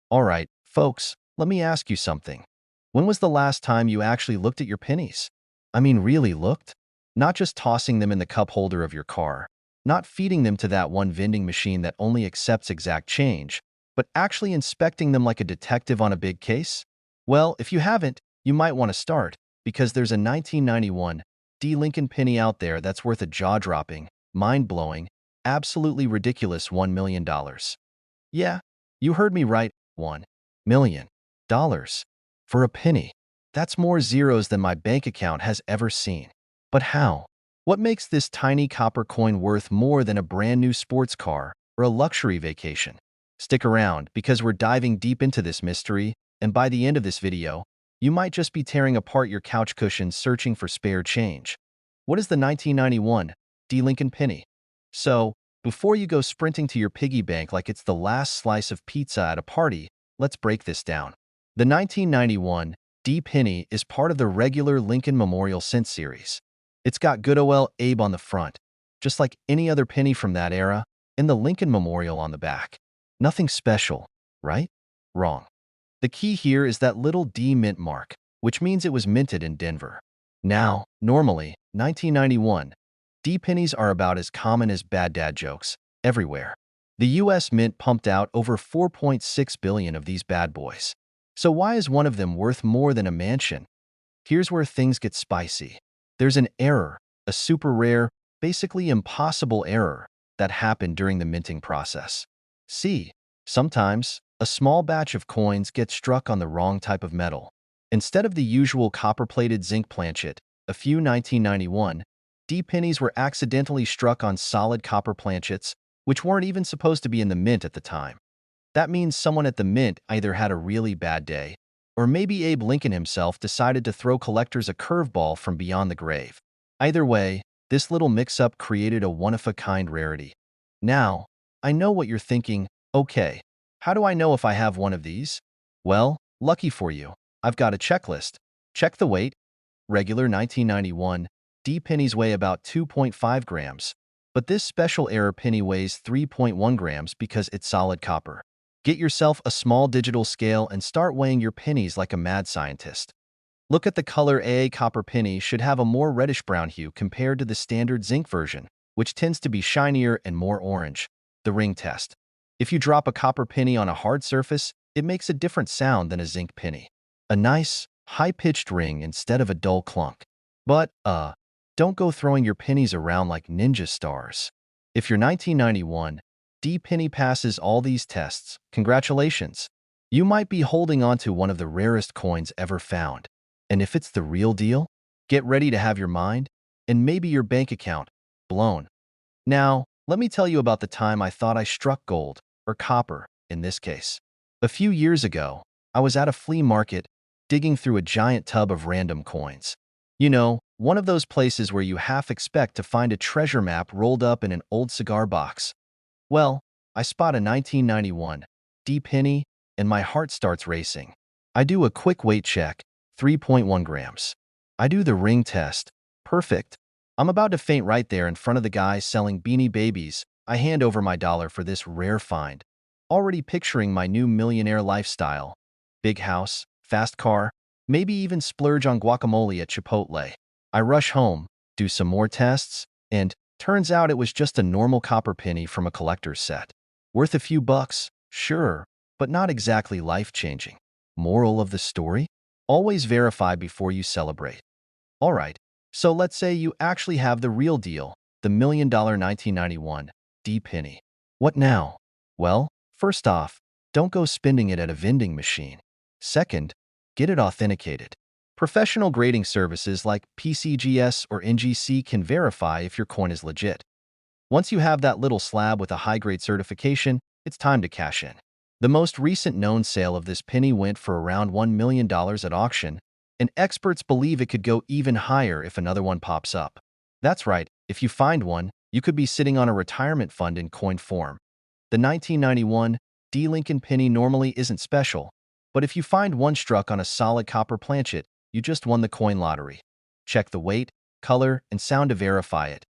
Alright, folks, let me ask you something. When was the last time you actually looked at your pennies? I mean, really looked? Not just tossing them in the cup holder of your car, not feeding them to that one vending machine that only accepts exact change, but actually inspecting them like a detective on a big case? Well, if you haven't, you might want to start, because there's a 1991 D. Lincoln penny out there that's worth a jaw-dropping, mind-blowing, absolutely ridiculous $1 million. Yeah, you heard me right, $1 million. For a penny. That's more zeros than my bank account has ever seen. But how? What makes this tiny copper coin worth more than a brand new sports car or a luxury vacation? Stick around, because we're diving deep into this mystery, and by the end of this video, you might just be tearing apart your couch cushions searching for spare change. What is the 1991 D. Lincoln penny? So, before you go sprinting to your piggy bank like it's the last slice of pizza at a party, let's break this down. The 1991 D penny is part of the regular Lincoln Memorial Cent series. It's got good ol' Abe on the front, just like any other penny from that era, and the Lincoln Memorial on the back. Nothing special, right? Wrong. The key here is that little D mint mark, which means it was minted in Denver. Now, normally, 1991 D pennies are about as common as bad dad jokes, everywhere. The US Mint pumped out over 4.6 billion of these bad boys. So why is one of them worth more than a mansion? Here's where things get spicy. There's an error, a super rare, basically impossible error, that happened during the minting process. See, sometimes, a small batch of coins gets struck on the wrong type of metal. Instead of the usual copper-plated zinc planchet, a few 1991 D pennies were accidentally struck on solid copper planchets, which weren't even supposed to be in the mint at the time. That means someone at the mint either had a really bad day, or maybe Abe Lincoln himself decided to throw collectors a curveball from beyond the grave. Either way, this little mix-up created a one-of-a-kind rarity. Now, I know what you're thinking. Okay, how do I know if I have one of these? Well, lucky for you, I've got a checklist. Check the weight. Regular 1991 D pennies weigh about 2.5 grams, but this special error penny weighs 3.1 grams because it's solid copper. Get yourself a small digital scale and start weighing your pennies like a mad scientist. Look at the color. A copper penny should have a more reddish-brown hue compared to the standard zinc version, which tends to be shinier and more orange. The ring test. If you drop a copper penny on a hard surface, it makes a different sound than a zinc penny. A nice, high-pitched ring instead of a dull clunk. But, don't go throwing your pennies around like ninja stars. If your 1991 D penny passes all these tests, congratulations. You might be holding on to one of the rarest coins ever found. And if it's the real deal, get ready to have your mind, and maybe your bank account, blown. Now, let me tell you about the time I thought I struck gold, or copper, in this case. A few years ago, I was at a flea market, digging through a giant tub of random coins. You know, one of those places where you half expect to find a treasure map rolled up in an old cigar box. Well, I spot a 1991 D penny, and my heart starts racing. I do a quick weight check, 3.1 grams. I do the ring test. Perfect. I'm about to faint right there in front of the guy selling Beanie Babies. I hand over my dollar for this rare find, already picturing my new millionaire lifestyle. Big house, fast car, maybe even splurge on guacamole at Chipotle. I rush home, do some more tests, and turns out it was just a normal copper penny from a collector's set. Worth a few bucks, sure, but not exactly life-changing. Moral of the story? Always verify before you celebrate. Alright, so let's say you actually have the real deal, the $1 million 1991 D penny. What now? Well, first off, don't go spending it at a vending machine. Second, get it authenticated. Professional grading services like PCGS or NGC can verify if your coin is legit. Once you have that little slab with a high-grade certification, it's time to cash in. The most recent known sale of this penny went for around $1 million at auction, and experts believe it could go even higher if another one pops up. That's right, if you find one, you could be sitting on a retirement fund in coin form. The 1991 D. Lincoln penny normally isn't special, but if you find one struck on a solid copper planchet, you just won the coin lottery. Check the weight, color, and sound to verify it.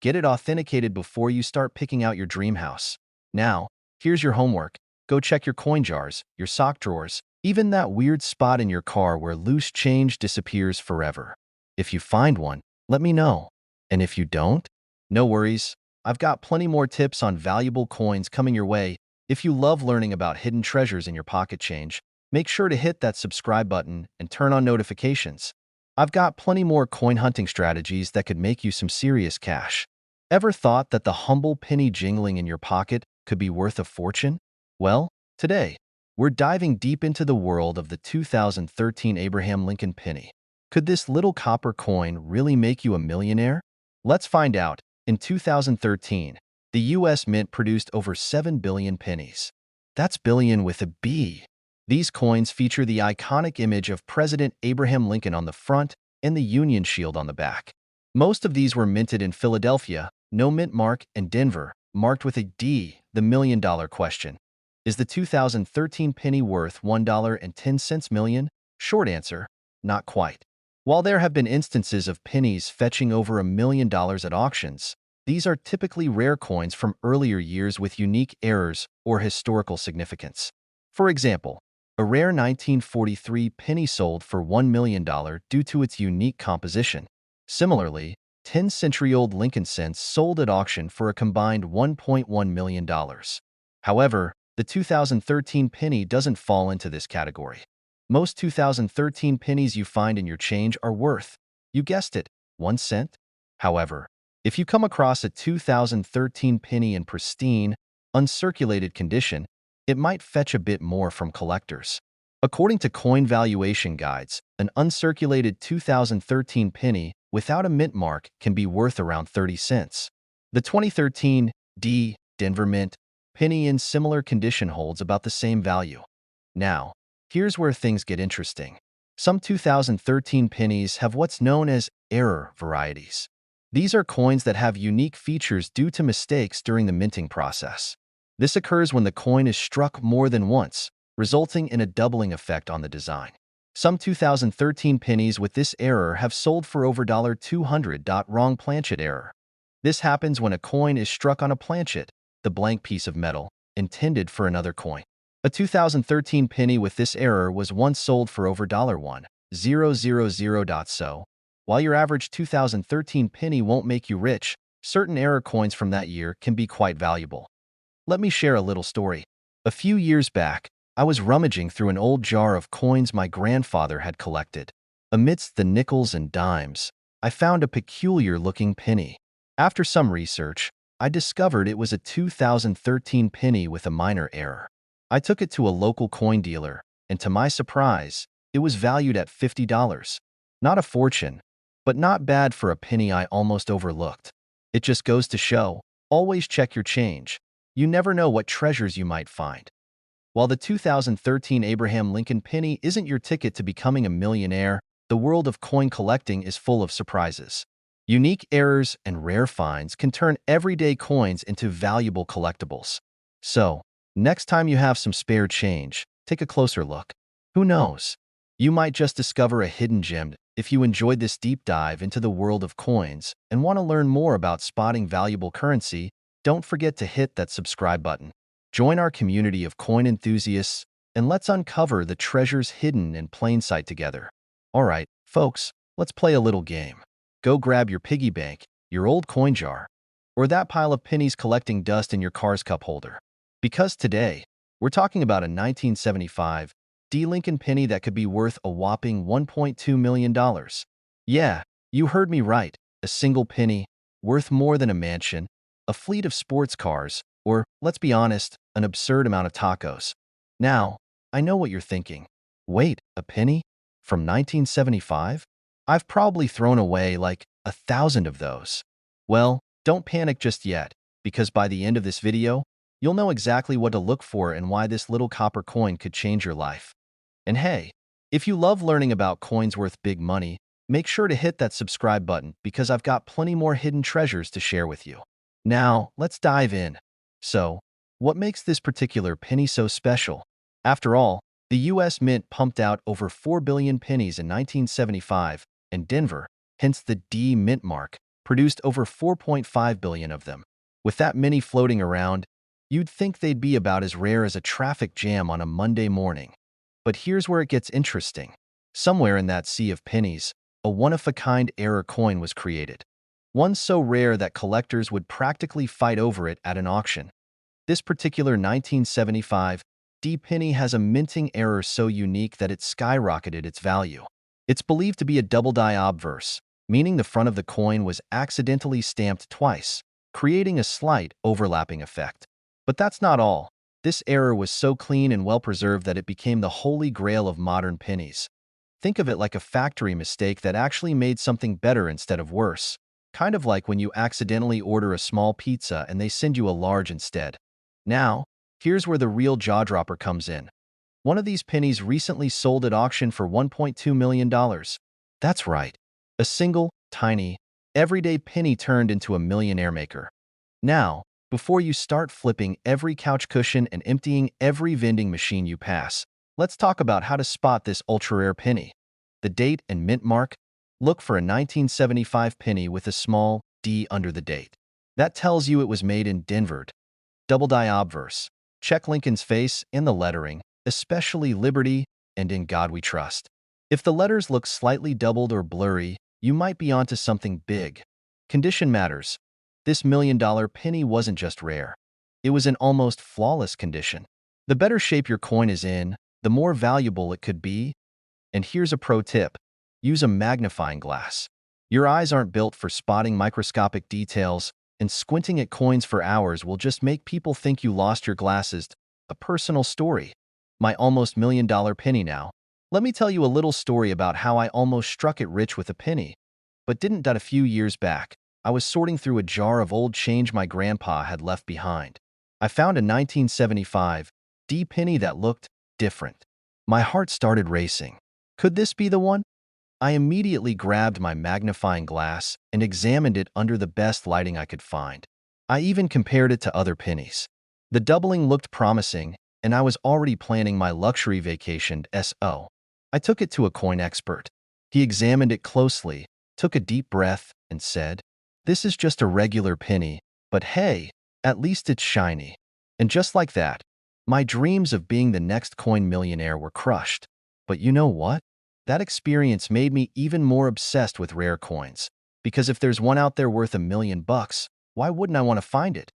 Get it authenticated before you start picking out your dream house. Now, here's your homework. Go check your coin jars, your sock drawers, even that weird spot in your car where loose change disappears forever. If you find one, let me know. And if you don't, no worries. I've got plenty more tips on valuable coins coming your way. If you love learning about hidden treasures in your pocket change, make sure to hit that subscribe button and turn on notifications. I've got plenty more coin hunting strategies that could make you some serious cash. Ever thought that the humble penny jingling in your pocket could be worth a fortune? Well, today, we're diving deep into the world of the 2013 Abraham Lincoln penny. Could this little copper coin really make you a millionaire? Let's find out. In 2013, the U.S. Mint produced over 7 billion pennies. That's billion with a B. These coins feature the iconic image of President Abraham Lincoln on the front and the Union Shield on the back. Most of these were minted in Philadelphia, no mint mark, and Denver, marked with a D. The million-dollar question. Is the 2013 penny worth $1.10 million? Short answer, not quite. While there have been instances of pennies fetching over $1 million at auctions, these are typically rare coins from earlier years with unique errors or historical significance. For example, a rare 1943 penny sold for $1 million due to its unique composition. Similarly, 10-century-old Lincoln cents sold at auction for a combined $1.1 million. However, the 2013 penny doesn't fall into this category. Most 2013 pennies you find in your change are worth, you guessed it, 1 cent. However, if you come across a 2013 penny in pristine, uncirculated condition, it might fetch a bit more from collectors. According to coin valuation guides, an uncirculated 2013 penny without a mint mark can be worth around 30 cents. The 2013 D. Denver Mint penny in similar condition holds about the same value. Now, here's where things get interesting. Some 2013 pennies have what's known as error varieties. These are coins that have unique features due to mistakes during the minting process. This occurs when the coin is struck more than once, resulting in a doubling effect on the design. Some 2013 pennies with this error have sold for over $200. Wrong planchet error. This happens when a coin is struck on a planchet, the blank piece of metal, intended for another coin. A 2013 penny with this error was once sold for over $1,000. So, while your average 2013 penny won't make you rich, certain error coins from that year can be quite valuable. Let me share a little story. A few years back, I was rummaging through an old jar of coins my grandfather had collected. Amidst the nickels and dimes, I found a peculiar-looking penny. After some research, I discovered it was a 2013 penny with a minor error. I took it to a local coin dealer, and to my surprise, it was valued at $50. Not a fortune, but not bad for a penny I almost overlooked. It just goes to show, always check your change. You never know what treasures you might find. While the 2013 Abraham Lincoln penny isn't your ticket to becoming a millionaire, the world of coin collecting is full of surprises. Unique errors and rare finds can turn everyday coins into valuable collectibles. So, next time you have some spare change, take a closer look. Who knows? You might just discover a hidden gem. If you enjoyed this deep dive into the world of coins and want to learn more about spotting valuable currency, don't forget to hit that subscribe button. Join our community of coin enthusiasts, and let's uncover the treasures hidden in plain sight together. All right, folks, let's play a little game. Go grab your piggy bank, your old coin jar, or that pile of pennies collecting dust in your car's cup holder. Because today, we're talking about a 1975 D. Lincoln penny that could be worth a whopping $1.2 million. Yeah, you heard me right, a single penny, worth more than a mansion, a fleet of sports cars, or, let's be honest, an absurd amount of tacos. Now, I know what you're thinking. Wait, a penny? From 1975? I've probably thrown away like 1,000 of those. Well, don't panic just yet, because by the end of this video, you'll know exactly what to look for and why this little copper coin could change your life. And hey, if you love learning about coins worth big money, make sure to hit that subscribe button because I've got plenty more hidden treasures to share with you. Now, let's dive in. So, what makes this particular penny so special? After all, the U.S. Mint pumped out over 4 billion pennies in 1975, and Denver, hence the D mint mark, produced over 4.5 billion of them. With that many floating around, You'd think they'd be about as rare as a traffic jam on a Monday morning. But here's where it gets interesting. Somewhere in that sea of pennies, a one-of-a-kind error coin was created. One so rare that collectors would practically fight over it at an auction. This particular 1975 D penny has a minting error so unique that it skyrocketed its value. It's believed to be a double-die obverse, meaning the front of the coin was accidentally stamped twice, creating a slight overlapping effect. But that's not all. This error was so clean and well-preserved that it became the holy grail of modern pennies. Think of it like a factory mistake that actually made something better instead of worse. Kind of like when you accidentally order a small pizza and they send you a large instead. Now, here's where the real jaw-dropper comes in. One of these pennies recently sold at auction for $1.2 million. That's right. A single, tiny, everyday penny turned into a millionaire maker. Now, before you start flipping every couch cushion and emptying every vending machine you pass, let's talk about how to spot this ultra-rare penny. The date and mint mark. Look for a 1975 penny with a small D under the date. That tells you it was made in Denver. Double-die obverse. Check Lincoln's face and the lettering, especially Liberty and In God We Trust. If the letters look slightly doubled or blurry, you might be onto something big. Condition matters. This million-dollar penny wasn't just rare. It was in almost flawless condition. The better shape your coin is in, the more valuable it could be. And here's a pro tip. Use a magnifying glass. Your eyes aren't built for spotting microscopic details, and squinting at coins for hours will just make people think you lost your glasses. A personal story. My almost million-dollar penny now. Let me tell you a little story about how I almost struck it rich with a penny, but didn't. A few years back, I was sorting through a jar of old change my grandpa had left behind. I found a 1975 D penny that looked different. My heart started racing. Could this be the one? I immediately grabbed my magnifying glass and examined it under the best lighting I could find. I even compared it to other pennies. The doubling looked promising, and I was already planning my luxury vacation. I took it to a coin expert. He examined it closely, took a deep breath, and said, "This is just a regular penny, but hey, at least it's shiny." And just like that, my dreams of being the next coin millionaire were crushed. But you know what? That experience made me even more obsessed with rare coins. Because if there's one out there worth $1 million, why wouldn't I want to find it?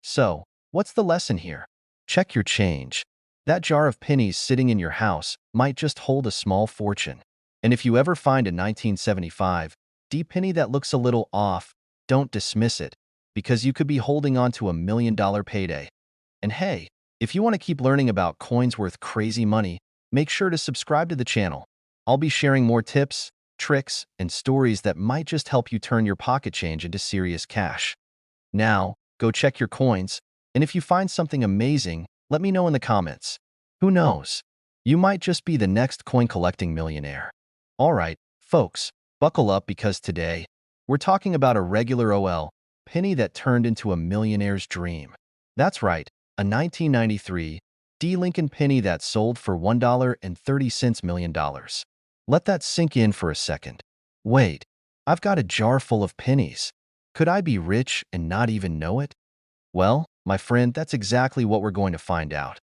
So, what's the lesson here? Check your change. That jar of pennies sitting in your house might just hold a small fortune. And if you ever find a 1975 D penny that looks a little off, don't dismiss it, because you could be holding on to $1 million payday. And hey, if you want to keep learning about coins worth crazy money, make sure to subscribe to the channel. I'll be sharing more tips, tricks, and stories that might just help you turn your pocket change into serious cash. Now, go check your coins, and if you find something amazing, let me know in the comments. Who knows? You might just be the next coin collecting millionaire. Alright, folks, buckle up because today, we're talking about a regular penny that turned into a millionaire's dream. That's right, a 1993 D Lincoln penny that sold for $1.30 million. Let that sink in for a second. Wait, I've got a jar full of pennies. Could I be rich and not even know it? Well, my friend, that's exactly what we're going to find out.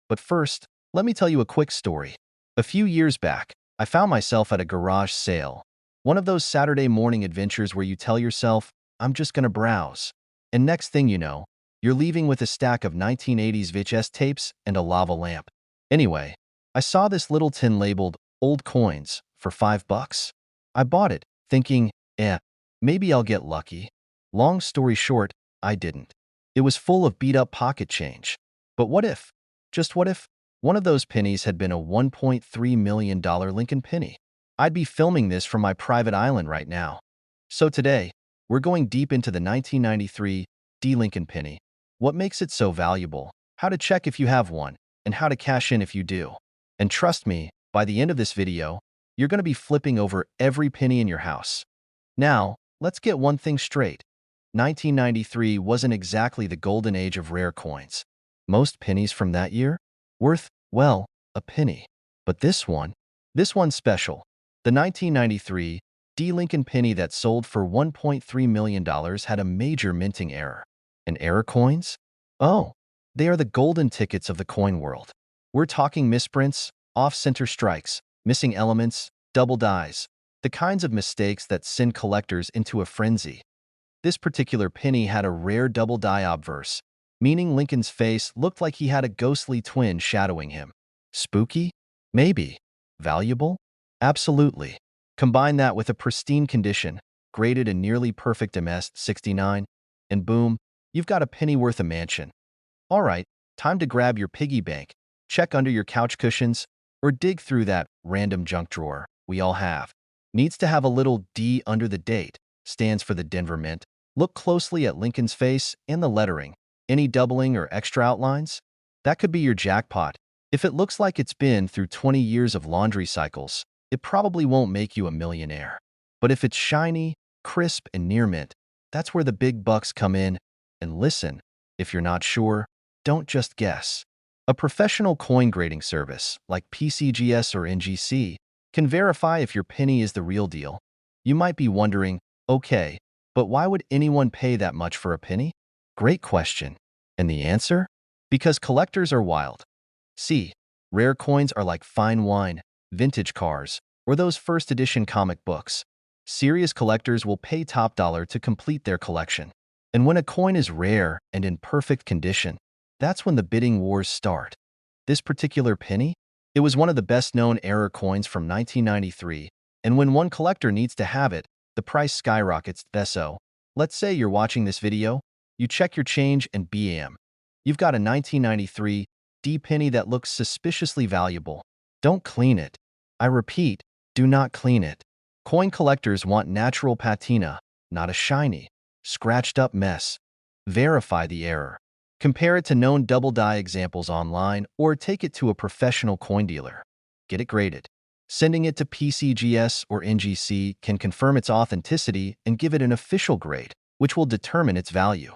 But first, let me tell you a quick story. A few years back, I found myself at a garage sale. One of those Saturday morning adventures where you tell yourself, I'm just gonna browse. And next thing you know, you're leaving with a stack of 1980s VHS tapes and a lava lamp. Anyway, I saw this little tin labeled old coins for $5. I bought it, thinking, maybe I'll get lucky. Long story short, I didn't. It was full of beat-up pocket change. But what if, just what if, one of those pennies had been a $1.3 million Lincoln penny? I'd be filming this from my private island right now. So today, we're going deep into the 1993 D Lincoln penny. What makes it so valuable, how to check if you have one, and how to cash in if you do. And trust me, by the end of this video, you're going to be flipping over every penny in your house. Now, let's get one thing straight. 1993 wasn't exactly the golden age of rare coins. Most pennies from that year? Worth, well, a penny. But this one's special. The 1993 D Lincoln penny that sold for $1.3 million had a major minting error. And error coins? Oh, They are the golden tickets of the coin world. We're talking misprints, off-center strikes, missing elements, double dies, the kinds of mistakes that send collectors into a frenzy. This particular penny had a rare double die obverse, meaning Lincoln's face looked like he had a ghostly twin shadowing him. Spooky? Maybe. Valuable? Absolutely. Combine that with a pristine condition, graded a nearly perfect MS-69, and boom, you've got a penny worth a mansion. All right, time to grab your piggy bank, check under your couch cushions, or dig through that random junk drawer we all have. Needs to have a little D under the date, stands for the Denver Mint. Look closely at Lincoln's face and the lettering. Any doubling or extra outlines? That could be your jackpot. If it looks like it's been through 20 years of laundry cycles, it probably won't make you a millionaire. But if it's shiny, crisp, and near mint, that's where the big bucks come in. And listen, if you're not sure, don't just guess. A professional coin grading service, like PCGS or NGC, can verify if your penny is the real deal. You might be wondering, okay, but why would anyone pay that much for a penny? Great question. And the answer? Because collectors are wild. See, rare coins are like fine wine, vintage cars, or those first edition comic books. Serious collectors will pay top dollar to complete their collection. And when a coin is rare and in perfect condition, that's when the bidding wars start. This particular penny? It was one of the best-known error coins from 1993, and when one collector needs to have it, the price skyrockets. So, let's say you're watching this video, you check your change and bam, you've got a 1993 D penny that looks suspiciously valuable. Don't clean it. I repeat, do not clean it. Coin collectors want natural patina, not a shiny, scratched-up mess. Verify the error. Compare it to known double die examples online or take it to a professional coin dealer. Get it graded. Sending it to PCGS or NGC can confirm its authenticity and give it an official grade, which will determine its value.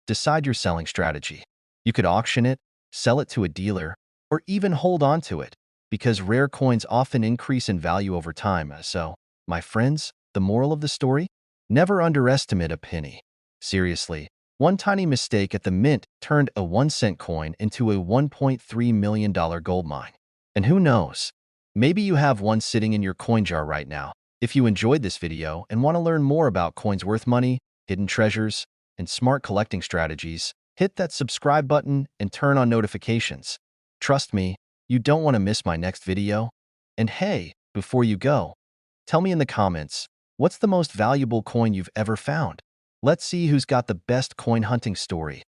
Decide your selling strategy. You could auction it, sell it to a dealer, or even hold on to it, because rare coins often increase in value over time. So, my friends, the moral of the story? Never underestimate a penny. Seriously, one tiny mistake at the mint turned a 1-cent coin into a $1.3 million gold mine. And who knows? Maybe you have one sitting in your coin jar right now. If you enjoyed this video and want to learn more about coins worth money, hidden treasures, and smart collecting strategies, hit that subscribe button and turn on notifications. Trust me, you don't want to miss my next video. And hey, before you go, tell me in the comments, what's the most valuable coin you've ever found? Let's see who's got the best coin hunting story.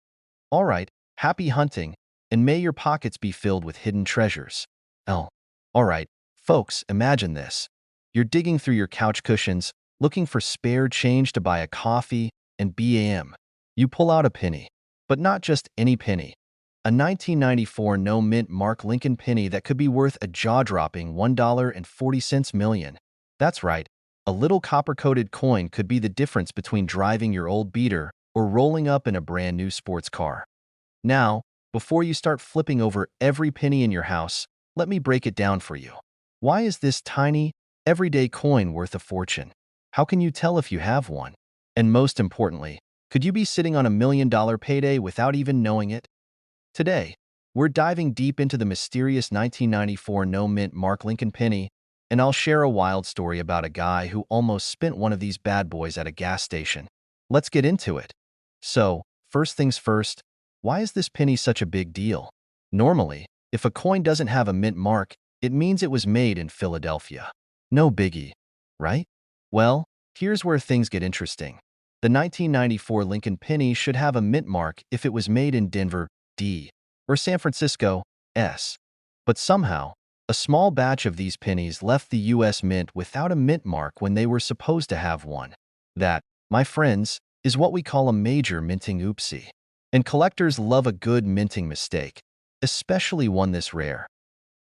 All right, happy hunting, and may your pockets be filled with hidden treasures. Oh, all right, folks, imagine this. You're digging through your couch cushions, looking for spare change to buy a coffee, and bam, you pull out a penny. But not just any penny. A 1994 no-mint Mark Lincoln penny that could be worth a jaw-dropping $1.40 million. That's right. A little copper-coated coin could be the difference between driving your old beater or rolling up in a brand-new sports car. Now, before you start flipping over every penny in your house, let me break it down for you. Why is this tiny, everyday coin worth a fortune? How can you tell if you have one? And most importantly, could you be sitting on $1 million payday without even knowing it? Today, we're diving deep into the mysterious 1994 no-mint Mark Lincoln penny, and I'll share a wild story about a guy who almost spent one of these bad boys at a gas station. Let's get into it. So, first things first, why is this penny such a big deal? Normally, if a coin doesn't have a mint mark, it means it was made in Philadelphia. No biggie, right? Well, here's where things get interesting. The 1994 Lincoln penny should have a mint mark if it was made in Denver, D, or San Francisco, S. But somehow, a small batch of these pennies left the U.S. Mint without a mint mark when they were supposed to have one. That, my friends, is what we call a major minting oopsie. And collectors love a good minting mistake, especially one this rare.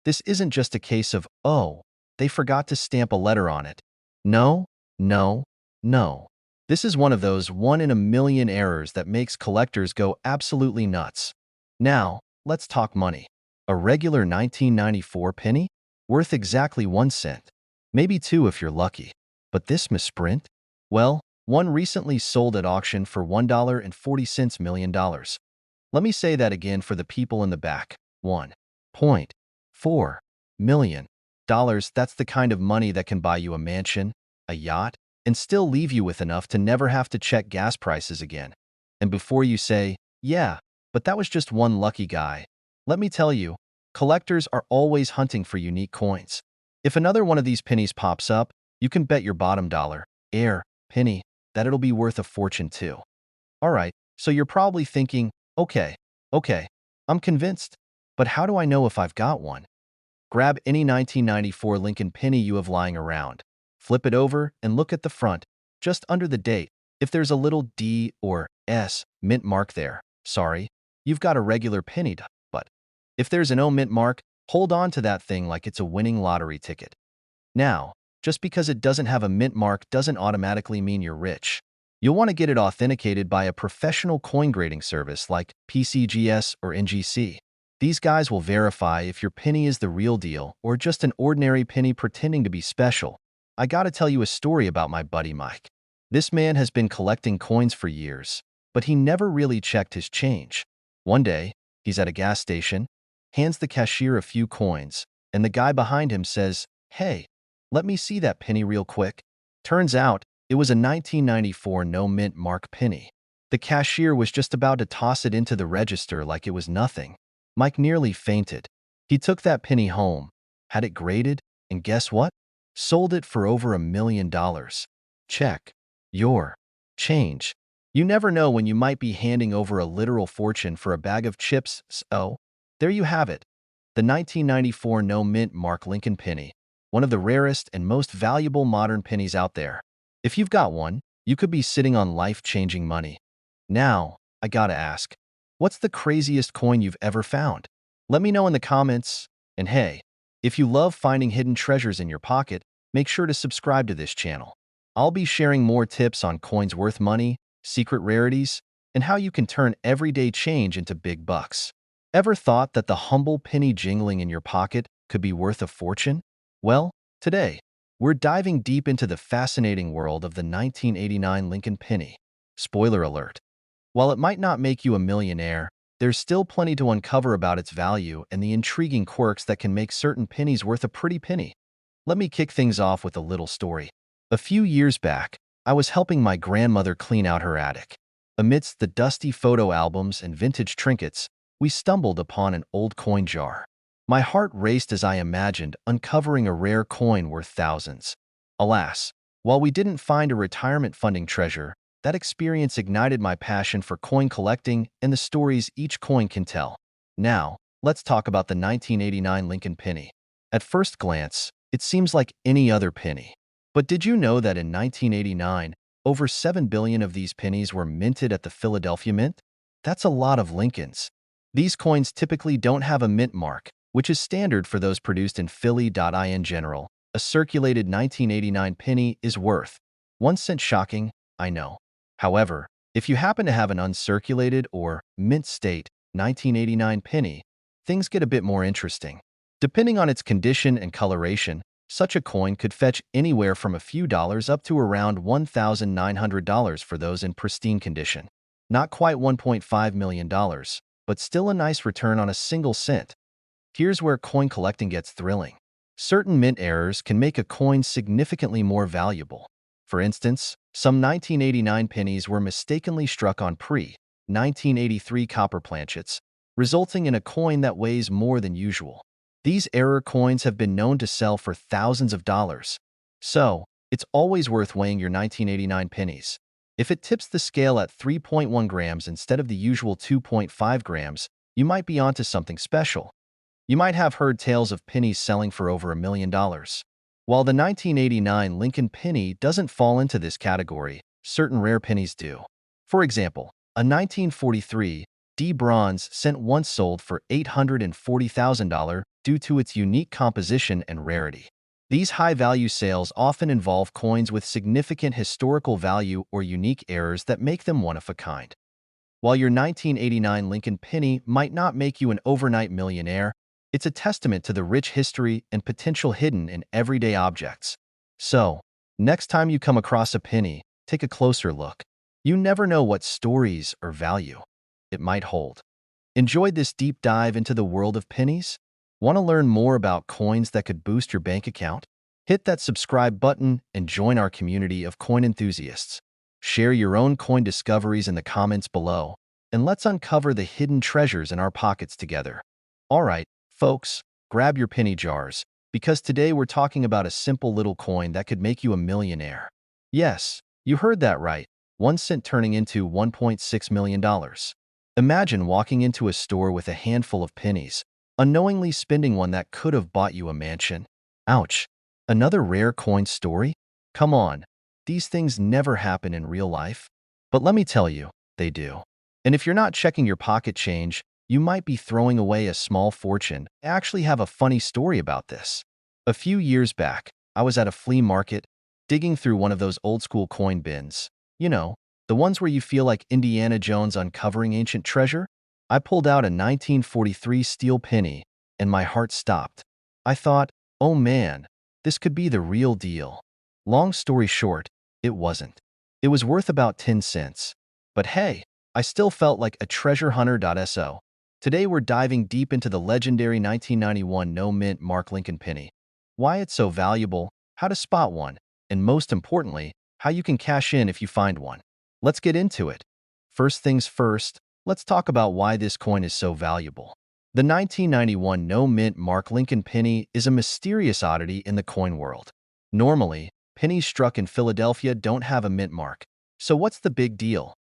This isn't just a case of, oh, they forgot to stamp a letter on it. No, no, no. This is one of those one-in-a-million errors that makes collectors go absolutely nuts. Now, let's talk money. A regular 1994 penny? Worth exactly 1 cent. Maybe 2 if you're lucky. But this misprint? Well, one recently sold at auction for $1.40 million. Let me say that again for the people in the back. $1.4 million. That's the kind of money that can buy you a mansion, a yacht, and still leave you with enough to never have to check gas prices again. And before you say, yeah, but that was just one lucky guy, let me tell you, collectors are always hunting for unique coins. If another one of these pennies pops up, you can bet your bottom dollar, penny, that it'll be worth a fortune too. Alright, so you're probably thinking, okay, I'm convinced, but how do I know if I've got one? Grab any 1994 Lincoln penny you have lying around. Flip it over and look at the front, just under the date. If there's a little D or S mint mark there, sorry, you've got a regular penny, but if there's an O mint mark, hold on to that thing like it's a winning lottery ticket. Now, just because it doesn't have a mint mark doesn't automatically mean you're rich. You'll want to get it authenticated by a professional coin grading service like PCGS or NGC. These guys will verify if your penny is the real deal or just an ordinary penny pretending to be special. I gotta tell you a story about my buddy Mike. This man has been collecting coins for years, but he never really checked his change. One day, he's at a gas station, hands the cashier a few coins, and the guy behind him says, "Hey, let me see that penny real quick." Turns out, it was a 1994 no mint mark penny. The cashier was just about to toss it into the register like it was nothing. Mike nearly fainted. He took that penny home, had it graded, and guess what? Sold it for over $1 million. Check your change. You never know when you might be handing over a literal fortune for a bag of chips. So, there you have it. The 1994 no mint mark Lincoln penny, one of the rarest and most valuable modern pennies out there. If you've got one, you could be sitting on life-changing money. Now, I gotta ask, what's the craziest coin you've ever found? Let me know in the comments. And hey, if you love finding hidden treasures in your pocket, make sure to subscribe to this channel. I'll be sharing more tips on coins worth money, secret rarities, and how you can turn everyday change into big bucks. Ever thought that the humble penny jingling in your pocket could be worth a fortune? Well, today, we're diving deep into the fascinating world of the 1989 Lincoln penny. Spoiler alert. While it might not make you a millionaire, there's still plenty to uncover about its value and the intriguing quirks that can make certain pennies worth a pretty penny. Let me kick things off with a little story. A few years back, I was helping my grandmother clean out her attic. Amidst the dusty photo albums and vintage trinkets, we stumbled upon an old coin jar. My heart raced as I imagined uncovering a rare coin worth thousands. Alas, while we didn't find a retirement funding treasure, that experience ignited my passion for coin collecting and the stories each coin can tell. Now, let's talk about the 1989 Lincoln penny. At first glance, it seems like any other penny. But did you know that in 1989, over 7 billion of these pennies were minted at the Philadelphia Mint? That's a lot of Lincolns. These coins typically don't have a mint mark, which is standard for those produced in Philly. In general, a circulated 1989 penny is worth 1 cent. Shocking, I know. However, if you happen to have an uncirculated or mint state 1989 penny, things get a bit more interesting. Depending on its condition and coloration, such a coin could fetch anywhere from a few dollars up to around $1,900 for those in pristine condition. Not quite $1.5 million, but still a nice return on a single cent. Here's where coin collecting gets thrilling. Certain mint errors can make a coin significantly more valuable. For instance, some 1989 pennies were mistakenly struck on pre-1983 copper planchets, resulting in a coin that weighs more than usual. These error coins have been known to sell for thousands of dollars. So, it's always worth weighing your 1989 pennies. If it tips the scale at 3.1 grams instead of the usual 2.5 grams, you might be onto something special. You might have heard tales of pennies selling for over $1 million. While the 1989 Lincoln penny doesn't fall into this category, certain rare pennies do. For example, a 1943 D bronze cent once sold for $840,000 due to its unique composition and rarity. These high-value sales often involve coins with significant historical value or unique errors that make them one-of-a-kind. While your 1989 Lincoln penny might not make you an overnight millionaire, it's a testament to the rich history and potential hidden in everyday objects. So, next time you come across a penny, take a closer look. You never know what stories or value it might hold. Enjoyed this deep dive into the world of pennies? Want to learn more about coins that could boost your bank account? Hit that subscribe button and join our community of coin enthusiasts. Share your own coin discoveries in the comments below, and let's uncover the hidden treasures in our pockets together. All right, folks, grab your penny jars, because today we're talking about a simple little coin that could make you a millionaire. Yes, you heard that right. 1 cent turning into $1.6 million. Imagine walking into a store with a handful of pennies, unknowingly spending one that could have bought you a mansion. Ouch. Another rare coin story? Come on, these things never happen in real life. But let me tell you, they do. And if you're not checking your pocket change, you might be throwing away a small fortune. I actually have a funny story about this. A few years back, I was at a flea market, digging through one of those old-school coin bins. You know, the ones where you feel like Indiana Jones uncovering ancient treasure. I pulled out a 1943 steel penny, and my heart stopped. I thought, oh man, this could be the real deal. Long story short, it wasn't. It was worth about 10 cents. But hey, I still felt like a treasure hunter. So today we're diving deep into the legendary 1991 no-mint Mark Lincoln penny. Why it's so valuable, how to spot one, and most importantly, how you can cash in if you find one. Let's get into it. First things first, let's talk about why this coin is so valuable. The 1991 no-mint Mark Lincoln penny is a mysterious oddity in the coin world. Normally, pennies struck in Philadelphia don't have a mint mark. So what's the big deal?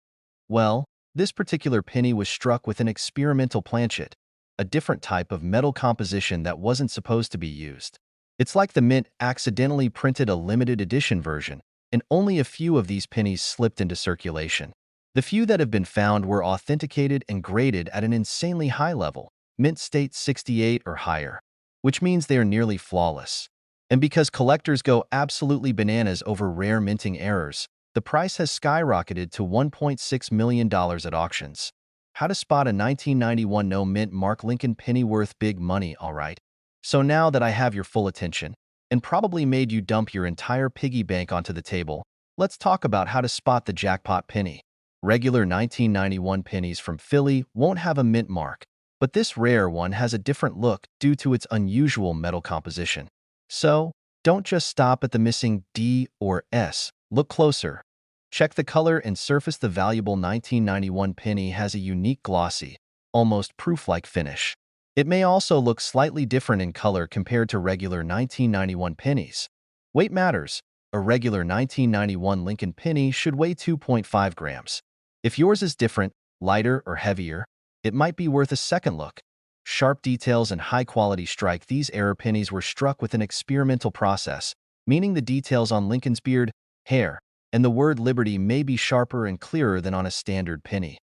Well, this particular penny was struck with an experimental planchet, a different type of metal composition that wasn't supposed to be used. It's like the mint accidentally printed a limited edition version, and only a few of these pennies slipped into circulation. The few that have been found were authenticated and graded at an insanely high level, mint state 68 or higher, which means they are nearly flawless. And because collectors go absolutely bananas over rare minting errors, the price has skyrocketed to $1.6 million at auctions. How to spot a 1991 no-mint Mark Lincoln penny worth big money, alright? So now that I have your full attention, and probably made you dump your entire piggy bank onto the table, let's talk about how to spot the jackpot penny. Regular 1991 pennies from Philly won't have a mint mark, but this rare one has a different look due to its unusual metal composition. So, don't just stop at the missing D or S. Look closer. Check the color and surface. The valuable 1991 penny has a unique glossy, almost proof-like finish. It may also look slightly different in color compared to regular 1991 pennies. Weight matters. A regular 1991 Lincoln penny should weigh 2.5 grams. If yours is different, lighter or heavier, it might be worth a second look. Sharp details and high-quality strike. These error pennies were struck with an experimental process, meaning the details on Lincoln's beard, hair, and the word Liberty may be sharper and clearer than on a standard penny.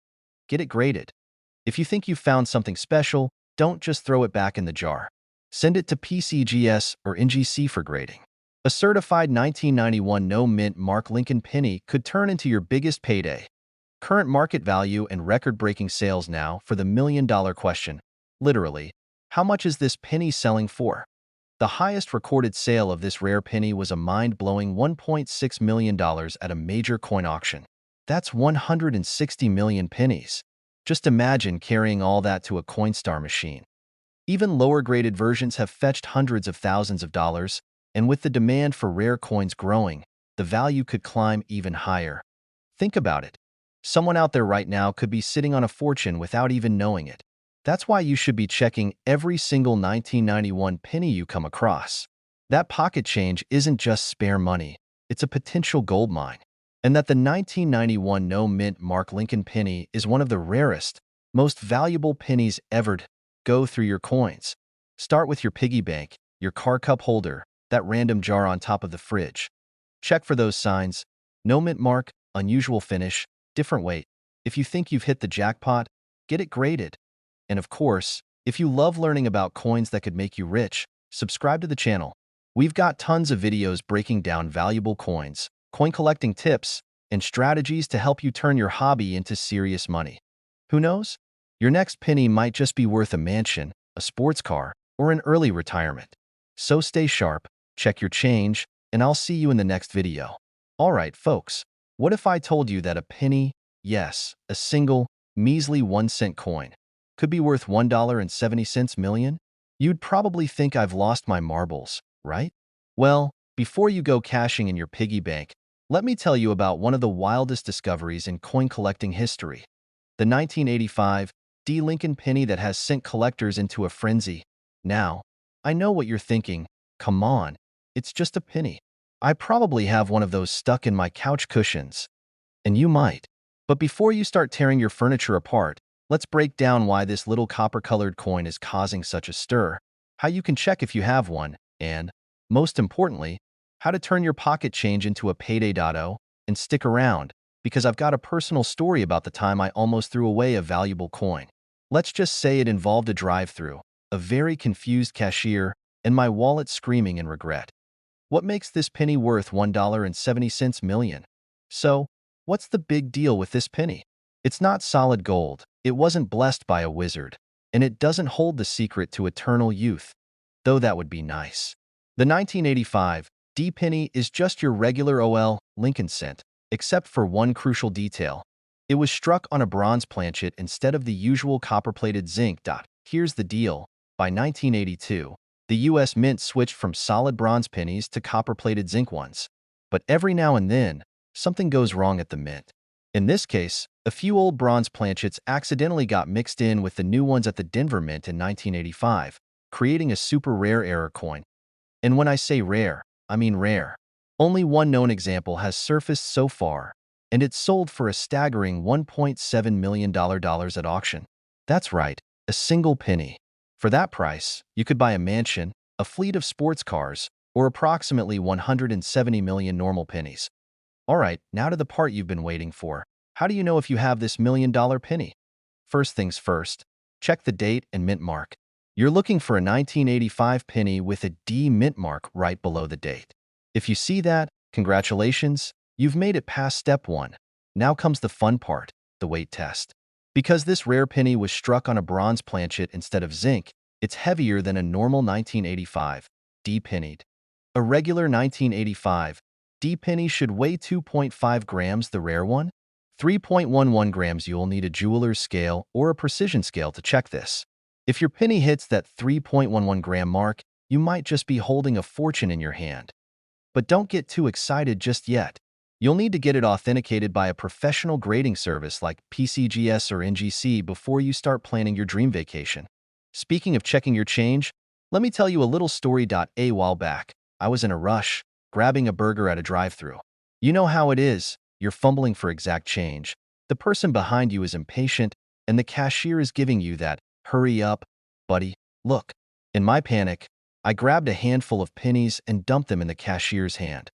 Get it graded. If you think you've found something special, don't just throw it back in the jar. Send it to PCGS or NGC for grading. A certified 1991 no-mint Mark Lincoln penny could turn into your biggest payday. Current market value and record-breaking sales now for the million-dollar question. Literally, how much is this penny selling for? The highest recorded sale of this rare penny was a mind-blowing $1.6 million at a major coin auction. That's 160 million pennies. Just imagine carrying all that to a Coinstar machine. Even lower-graded versions have fetched hundreds of thousands of dollars, and with the demand for rare coins growing, the value could climb even higher. Think about it. Someone out there right now could be sitting on a fortune without even knowing it. That's why you should be checking every single 1991 penny you come across. That pocket change isn't just spare money, it's a potential gold mine. And that the 1991 no-mint Mark Lincoln penny is one of the rarest, most valuable pennies ever. Go through your coins. Start with your piggy bank, your car cup holder, that random jar on top of the fridge. Check for those signs: no mint mark, unusual finish, different weight. If you think you've hit the jackpot, get it graded. And of course, if you love learning about coins that could make you rich, subscribe to the channel. We've got tons of videos breaking down valuable coins, coin collecting tips, and strategies to help you turn your hobby into serious money. Who knows? Your next penny might just be worth a mansion, a sports car, or an early retirement. So stay sharp, check your change, and I'll see you in the next video. Alright folks, what if I told you that a penny, yes, a single, measly 1 cent coin, could be worth $1.70 million? You'd probably think I've lost my marbles, right? Well, before you go cashing in your piggy bank, let me tell you about one of the wildest discoveries in coin collecting history. The 1985 D. Lincoln penny that has sent collectors into a frenzy. Now, I know what you're thinking. Come on, it's just a penny. I probably have one of those stuck in my couch cushions. And you might. But before you start tearing your furniture apart, let's break down why this little copper-colored coin is causing such a stir, how you can check if you have one, and, most importantly, how to turn your pocket change into a payday. And stick around, because I've got a personal story about the time I almost threw away a valuable coin. Let's just say it involved a drive-through, a very confused cashier, and my wallet screaming in regret. What makes this penny worth $1.70 million? So, what's the big deal with this penny? It's not solid gold, it wasn't blessed by a wizard, and it doesn't hold the secret to eternal youth, though that would be nice. The 1985 D penny is just your regular Lincoln cent, except for one crucial detail. It was struck on a bronze planchet instead of the usual copper-plated zinc. Here's the deal. By 1982, the U.S. Mint switched from solid bronze pennies to copper-plated zinc ones. But every now and then, something goes wrong at the mint. In this case, a few old bronze planchets accidentally got mixed in with the new ones at the Denver Mint in 1985, creating a super rare error coin. And when I say rare, I mean rare. Only one known example has surfaced so far, and it's sold for a staggering $1.7 million at auction. That's right, a single penny. For that price, you could buy a mansion, a fleet of sports cars, or approximately 170 million normal pennies. All right, now to the part you've been waiting for. How do you know if you have this million-dollar penny? First things first, check the date and mint mark. You're looking for a 1985 penny with a D mint mark right below the date. If you see that, congratulations, you've made it past step 1. Now comes the fun part, the weight test. Because this rare penny was struck on a bronze planchet instead of zinc, it's heavier than a normal 1985 D pennied. A regular 1985 D penny should weigh 2.5 grams, the rare one, 3.11 grams. You'll need a jeweler's scale or a precision scale to check this. If your penny hits that 3.11 gram mark, you might just be holding a fortune in your hand. But don't get too excited just yet. You'll need to get it authenticated by a professional grading service like PCGS or NGC before you start planning your dream vacation. Speaking of checking your change, let me tell you a little story. A while back, I was in a rush, grabbing a burger at a drive-thru. You know how it is, you're fumbling for exact change. The person behind you is impatient, and the cashier is giving you that, "Hurry up, buddy, look." In my panic, I grabbed a handful of pennies and dumped them in the cashier's hand.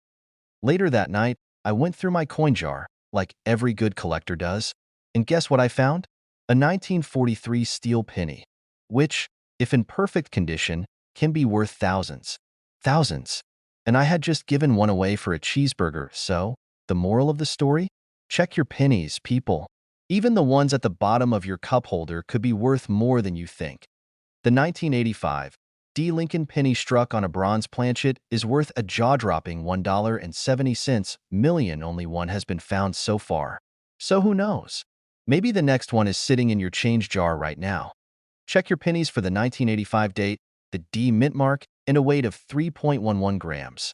Later that night, I went through my coin jar, like every good collector does, and guess what I found? A 1943 steel penny, which, if in perfect condition, can be worth thousands. Thousands. And I had just given one away for a cheeseburger, so, the moral of the story? Check your pennies, people. Even the ones at the bottom of your cup holder could be worth more than you think. The 1985 D. Lincoln penny struck on a bronze planchet is worth a jaw-dropping $1.70 million. Only one has been found so far. So who knows? Maybe the next one is sitting in your change jar right now. Check your pennies for the 1985 date, the D mint mark, and a weight of 3.11 grams.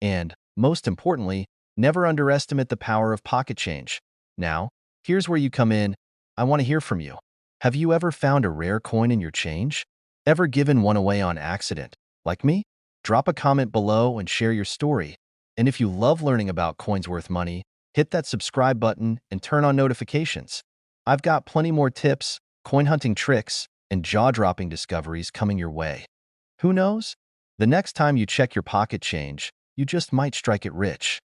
And, most importantly, never underestimate the power of pocket change. Now, here's where you come in. I want to hear from you. Have you ever found a rare coin in your change? Ever given one away on accident? Like me? Drop a comment below and share your story. And if you love learning about coins worth money, hit that subscribe button and turn on notifications. I've got plenty more tips, coin hunting tricks, and jaw-dropping discoveries coming your way. Who knows? The next time you check your pocket change, you just might strike it rich.